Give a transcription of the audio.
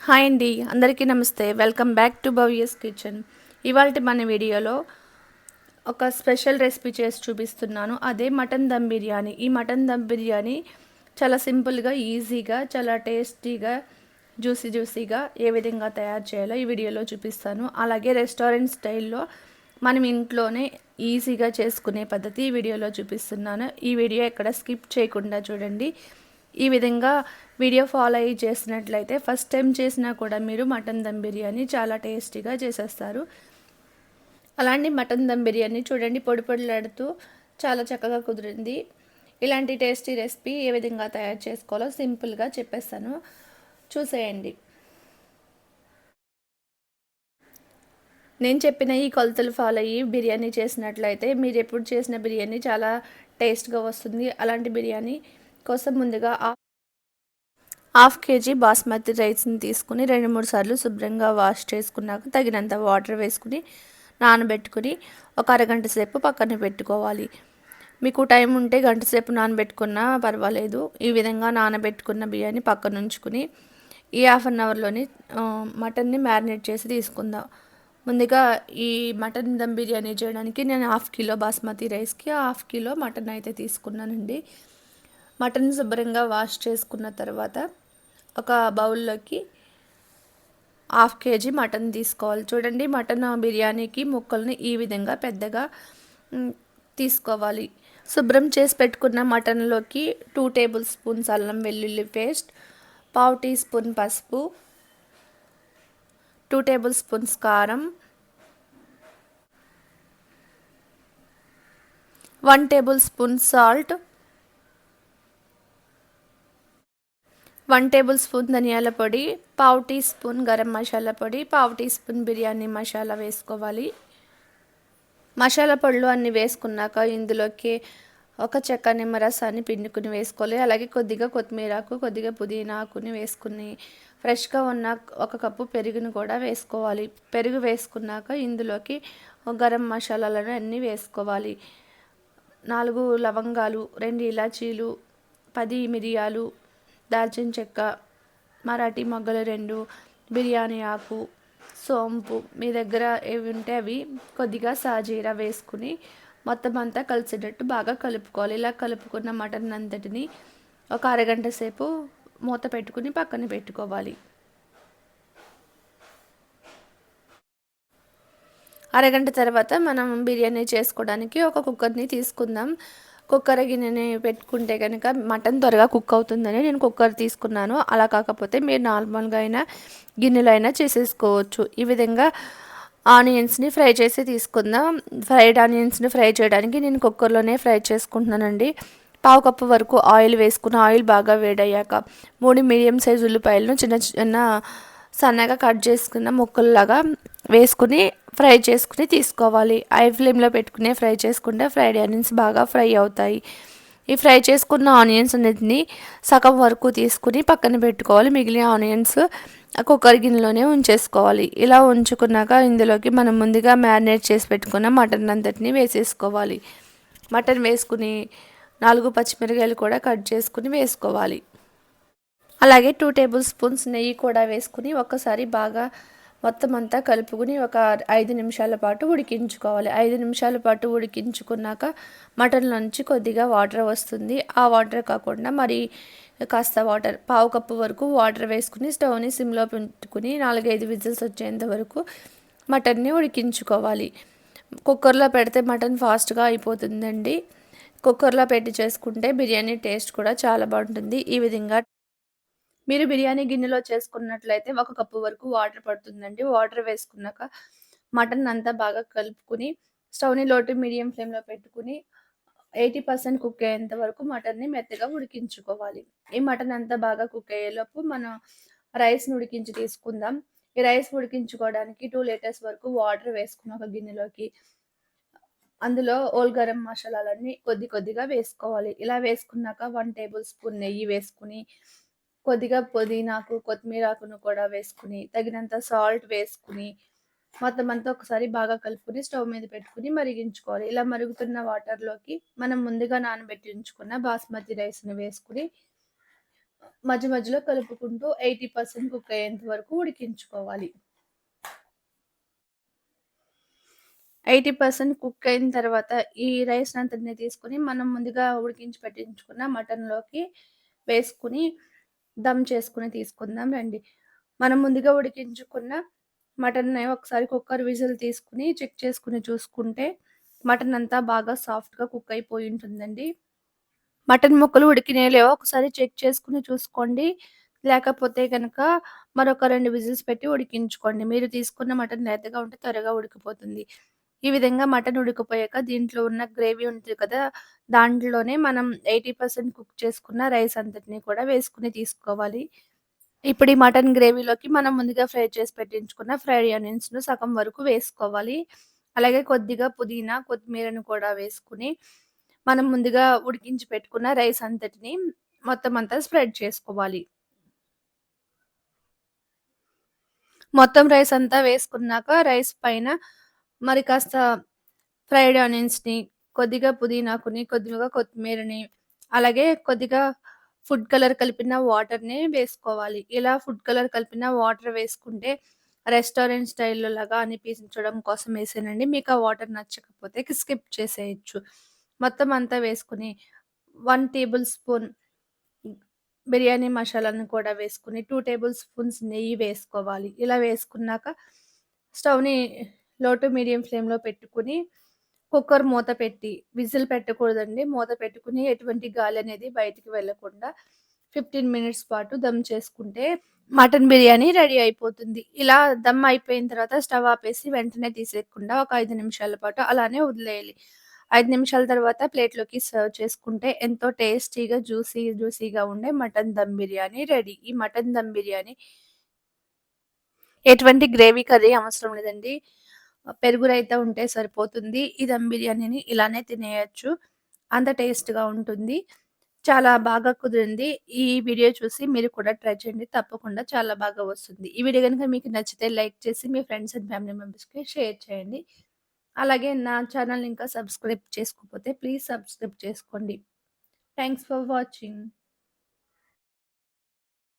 Hi అండి, అందరికీ నమస్తే. Welcome back to Bhavya's kitchen. ఇవాల్టి మన వీడియోలో ఒక స్పెషల్ రెసిపీ చేసి చూపిస్తున్నాను. అదే మటన్ దమ్ బిర్యానీ. ఈ మటన్ దమ్ బిర్యానీ చాలా సింపుల్గా, ఈజీగా, చాలా టేస్టీగా, జ్యూసీగా ఏ విధంగా తయారు చేయాలో ఈ వీడియోలో చూపిస్తాను. అలాగే రెస్టారెంట్ స్టైల్లో మనం ఇంట్లోనే ఈజీగా చేసుకునే పద్ధతి ఈ వీడియోలో చూపిస్తున్నాను. ఈ వీడియో ఎక్కడ స్కిప్ చేయకుండా చూడండి. ఈ విధంగా వీడియో ఫాలో అయ్యి చేసినట్లయితే ఫస్ట్ టైం చేసినా కూడా మీరు మటన్ దమ్ బిర్యానీ చాలా టేస్టీగా చేసేస్తారు. అలాంటి మటన్ దమ్ బిర్యానీ చూడండి, పొడి పొడిలాడుతూ చాలా చక్కగా కుదిరింది. ఇలాంటి టేస్టీ రెసిపీ ఏ విధంగా తయారు చేసుకోవాలో సింపుల్గా చెప్పేస్తాను, చూసేయండి. నేను చెప్పిన ఈ కొలతలు ఫాలో అయ్యి బిర్యానీ చేసినట్లయితే మీరు ఎప్పుడు చేసిన బిర్యానీ చాలా టేస్ట్గా వస్తుంది. అలాంటి బిర్యానీ కోసం ముందుగా హాఫ్ కేజీ బాస్మతి రైస్ని తీసుకుని 2-3 సార్లు శుభ్రంగా వాష్ చేసుకున్నాక తగినంత వాటర్ వేసుకుని నానబెట్టుకుని ఒక అరగంట సేపు పక్కన పెట్టుకోవాలి. మీకు టైం ఉంటే గంట సేపు నానబెట్టుకున్నా పర్వాలేదు. ఈ విధంగా నానబెట్టుకున్న బియ్యాన్ని పక్కన ఉంచుకుని ఈ హాఫ్ అన్ అవర్లోని మటన్ని మ్యారినేట్ చేసి తీసుకుందాం. ముందుగా ఈ మటన్ దమ్ బిర్యానీ చేయడానికి నేను 1/2 కిలో బాస్మతి రైస్కి 1/2 కిలో మటన్ అయితే తీసుకున్నానండి. మటన్ శుభ్రంగా వాష్ చేసుకున్న తర్వాత ఒక బౌల్లోకి 1/2 కేజీ మటన్ తీసుకోవాలి. చూడండి, మటన్ బిర్యానీకి ముక్కల్ని ఈ విధంగా పెద్దగా తీసుకోవాలి. శుభ్రం చేసి పెట్టుకున్న మటన్లోకి 2 టేబుల్ స్పూన్స్ అల్లం వెల్లుల్లి పేస్ట్, 1/2 టీ స్పూన్ పసుపు, 2 టేబుల్ స్పూన్స్ కారం, 1 table spoon salt, 1 table spoon ధనియాల పొడి, 1/2 టీ స్పూన్ గరం మసాలా పొడి, 1/2 టీ స్పూన్ బిర్యానీ మసాలా వేసుకోవాలి. మసాలా పొడులు అన్నీ వేసుకున్నాక ఇందులోకి ఒక చెక్క నిమ్మరసాన్ని పిండుకుని వేసుకోవాలి. అలాగే కొద్దిగా కొత్తిమీరాకు, కొద్దిగా పుదీనా ఆకుని వేసుకుని ఫ్రెష్గా ఉన్న 1 కప్పు పెరుగును కూడా వేసుకోవాలి. పెరుగు వేసుకున్నాక ఇందులోకి గరం మసాలాలను అన్నీ వేసుకోవాలి. 4 లవంగాలు, 2 ఇలాచీలు, 10 మిరియాలు, దాల్చిన చెక్క, మరాఠీ మొగ్గలు 2, బిర్యానీ ఆకు, సోంపు, మీ దగ్గర ఏవి ఉంటే అవి, కొద్దిగా సాజీరా వేసుకుని మొత్తం అంతా కలిసేటట్టు బాగా కలుపుకోవాలి. ఇలా కలుపుకున్న మటన్ అంతటిని ఒక అరగంట సేపు మూత పెట్టుకుని పక్కన పెట్టుకోవాలి. అరగంట తర్వాత మనం బిర్యానీ చేసుకోవడానికి ఒక కుక్కర్ని తీసుకుందాం. కుక్కర్ గిన్నెని పెట్టుకుంటే కనుక మటన్ త్వరగా కుక్ అవుతుందని నేను కుక్కర్ తీసుకున్నాను. అలా కాకపోతే మీరు నార్మల్గా అయినా గిన్నెలో అయినా చేసేసుకోవచ్చు. ఈ విధంగా ఆనియన్స్ని ఫ్రై చేసి తీసుకుందాం. ఫ్రైడ్ ఆనియన్స్ని ఫ్రై చేయడానికి నేను కుక్కర్లోనే ఫ్రై చేసుకుంటున్నానండి. 1/2 కప్పు వరకు ఆయిల్ వేసుకుని ఆయిల్ బాగా వేడయ్యాక 3 మీడియం సైజు ఉల్లిపాయలను చిన్న చిన్న సన్నగా కట్ చేసుకున్న ముక్కల్లాగా వేసుకుని ఫ్రై చేసుకుని తీసుకోవాలి. హై ఫ్లేమ్లో పెట్టుకుని ఫ్రై చేసుకుంటే ఫ్రైడ్ ఆనియన్స్ బాగా ఫ్రై అవుతాయి. ఈ ఫ్రై చేసుకున్న ఆనియన్స్ అన్నిటిని సగం వరకు తీసుకుని పక్కన పెట్టుకోవాలి. మిగిలిన ఆనియన్స్ కుక్కర్ గిన్నెలోనే ఉంచేసుకోవాలి. ఇలా ఉంచుకున్నాక ఇందులోకి మనం ముందుగా మ్యారినేట్ చేసి పెట్టుకున్న మటన్ అంతటిని వేసేసుకోవాలి. మటన్ వేసుకుని 4 పచ్చిమిరకాయలు కూడా కట్ చేసుకుని వేసుకోవాలి. అలాగే 2 టేబుల్ స్పూన్స్ నెయ్యి కూడా వేసుకుని ఒక్కసారి బాగా మొత్తం అంతా కలుపుకుని ఒక 5 నిమిషాల పాటు ఉడికించుకోవాలి. 5 నిమిషాల పాటు ఉడికించుకున్నాక మటన్లో నుంచి కొద్దిగా వాటర్ వస్తుంది. ఆ వాటర్ కాకుండా మరి కాస్త వాటర్, 1/2 కప్పు వరకు వాటర్ వేసుకుని స్టవ్ని సిమ్లో పెట్టుకుని 4-5 విజిల్స్ వచ్చేంత వరకు మటన్ని ఉడికించుకోవాలి. కుక్కర్లో పెడితే మటన్ ఫాస్ట్గా అయిపోతుందండి. కుక్కర్లో పెట్టి చేసుకుంటే బిర్యానీ టేస్ట్ కూడా చాలా బాగుంటుంది. ఈ విధంగా మీరు బిర్యానీ గిన్నెలో చేసుకున్నట్లయితే 1 కప్పు వరకు వాటర్ పడుతుందండి. వాటర్ వేసుకున్నాక మటన్ అంతా బాగా కలుపుకుని స్టవ్‌ని లో టు మీడియం ఫ్లేమ్‌లో పెట్టుకుని 80% కుక్ అయ్యేంత వరకు మటన్‌ని మెత్తగా ఉడికించుకోవాలి. ఈ మటన్ అంతా బాగా కుక్ అయ్యేలోపు మనం రైస్‌ని ఉడికించి తీసుకుందాం. ఈ రైస్ ఉడికించుకోవడానికి 2 లీటర్స్ వరకు వాటర్ వేసుకుని ఒక గిన్నెలోకి అందులో హోల్ గరం మసాలాలన్నీ కొద్దిగా వేసుకోవాలి. ఇలా వేసుకున్నాక 1 టేబుల్ స్పూన్ నెయ్యి వేసుకుని కొద్దిగా పుదీనాకు, కొత్తిమీరాకును కూడా వేసుకుని, తగినంత సాల్ట్ వేసుకుని, మొత్తం అంతా ఒకసారి బాగా కలుపుకొని స్టవ్ మీద పెట్టుకుని మరిగించుకోవాలి. ఇలా మరుగుతున్న వాటర్‌లోకి మనం ముందుగా నానబెట్టి ఉంచుకున్న బాస్మతి రైస్‌ని వేసుకుని మధ్య మధ్యలో కలుపుకుంటూ 80% కుక్ అయ్యేంత వరకు ఉడికించుకోవాలి. 80% కుక్ అయిన తర్వాత ఈ రైస్‌నంతటిని తీసుకొని మనం ముందుగా ఉడికించి పెట్టించుకున్న మటన్‌లోకి వేసుకొని దమ్ చేసుకొని తీసుకుందాం రండి. మనం ముందుగా ఉడికించుకున్న మటన్‌ని ఒకసారి కుక్కర్ విజిల్ తీసుకొని చెక్ చేసుకొని చూసుకుంటే మటన్ అంతా బాగా సాఫ్ట్‌గా కుక్ అయిపోయి ఉంటుందండి. మటన్ ముక్కలు ఉడికినాయో లేవో ఒకసారి చెక్ చేసుకొని చూసుకోండి. లేకపోతే గనక మరొక 2 విజిల్స్ పెట్టి ఉడికించుకోండి. మీరు తీసుకున్న మటన్ లేతగా ఉంటే త్వరగా ఉడికిపోతుంది. ఈ విధంగా మటన్ ఉడికిపోయాక దీంట్లో ఉన్న గ్రేవీ ఉంటది కదా! దాంట్లోనే మనం 80% కుక్ చేసుకున్న రైస్ అంతటిని కూడా వేసుకొని తీసుకోవాలి. ఇప్పుడు ఈ మటన్ గ్రేవీలోకి మనం ముందుగా ఫ్రై చేసి పెట్టించుకున్న ఫ్రైడ్ ఆనియన్స్‌ను సగం వరకు వేసుకోవాలి. అలాగే కొద్దిగా పుదీనా, కొత్తిమీరను కూడా వేసుకొని, మనం ముందుగా ఉడికించి పెట్టుకున్న రైస్ అంతటిని మొత్తం అంతా స్ప్రెడ్ చేసుకోవాలి. మొత్తం రైస్ అంతా వేసుకున్నాక రైస్ పైన మరి కాస్త ఫ్రైడ్ ఆనియన్స్‌ని, కొద్దిగా పుదీనాకుని, కొద్దిగా కొత్తిమీరని, అలాగే కొద్దిగా ఫుడ్ కలర్ కలిపిన వాటర్‌ని వేసుకోవాలి. ఇలా ఫుడ్ కలర్ కలిపిన వాటర్ వేసుకుంటే రెస్టారెంట్ స్టైల్‌లో లాగా అనిపించడం కోసం వేసానండి. మీకు ఆ వాటర్ నచ్చకపోతే స్కిప్ చేసేయొచ్చు. మొత్తం అంతా వేసుకొని 1 టేబుల్ స్పూన్ బిర్యానీ మసాలాను కూడా వేసుకొని 2 టేబుల్ స్పూన్స్ నెయ్యి వేసుకోవాలి. ఇలా వేసుకున్నాక స్టవ్‌ని లో టు మీడియం ఫ్లేమ్‌లో పెట్టుకొని కుక్కర్ మూత పెట్టి విజిల్ పెట్టకూడదండి. మూత పెట్టుకొని ఎటువంటి గాలనేది బయటికి వెళ్ళకుండా 15 మినిట్స్ పాటు దమ్ చేసుకుంటే మటన్ బిర్యానీ రెడీ అయిపోతుంది. ఇలా దమ్ అయిపోయిన తర్వాత స్టవ్ ఆపేసి వెంటనే తీసేయకుండా ఒక 5 నిమిషాల పాటు అలానే వదిలేయాలి. 5 నిమిషాల తర్వాత ప్లేట్‌లోకి సర్వ్ చేసుకుంటే ఎంతో టేస్టీగా జ్యూసీగా ఉండే మటన్ దమ్ బిర్యానీ రెడీ. ఈ మటన్ దమ్ బిర్యానీ ఎటువంటి గ్రేవీ కర్రీ అవసరం లేదండి. పెరుగు రైతా ఉంటే సరిపోతుంది. ఈ దమ్ బిర్యానీని ఇలానే తినేయొచ్చు. అంత టేస్ట్‌గా ఉంటుంది. చాలా బాగా కుదిరింది. ఈ వీడియో చూసి మీరు కూడా ట్రై చేయండి. తప్పకుండా చాలా బాగా వస్తుంది. ఈ వీడియో గనుక మీకు నచ్చితే లైక్ చేసి మీ ఫ్రెండ్స్ అండ్ ఫ్యామిలీ మెంబర్స్‌కి షేర్ చేయండి. అలాగే నా ఛానెల్‌ని ఇంకా సబ్స్క్రైబ్ చేసుకోకపోతే ప్లీజ్ సబ్స్క్రైబ్ చేసుకోండి. Thanks for watching.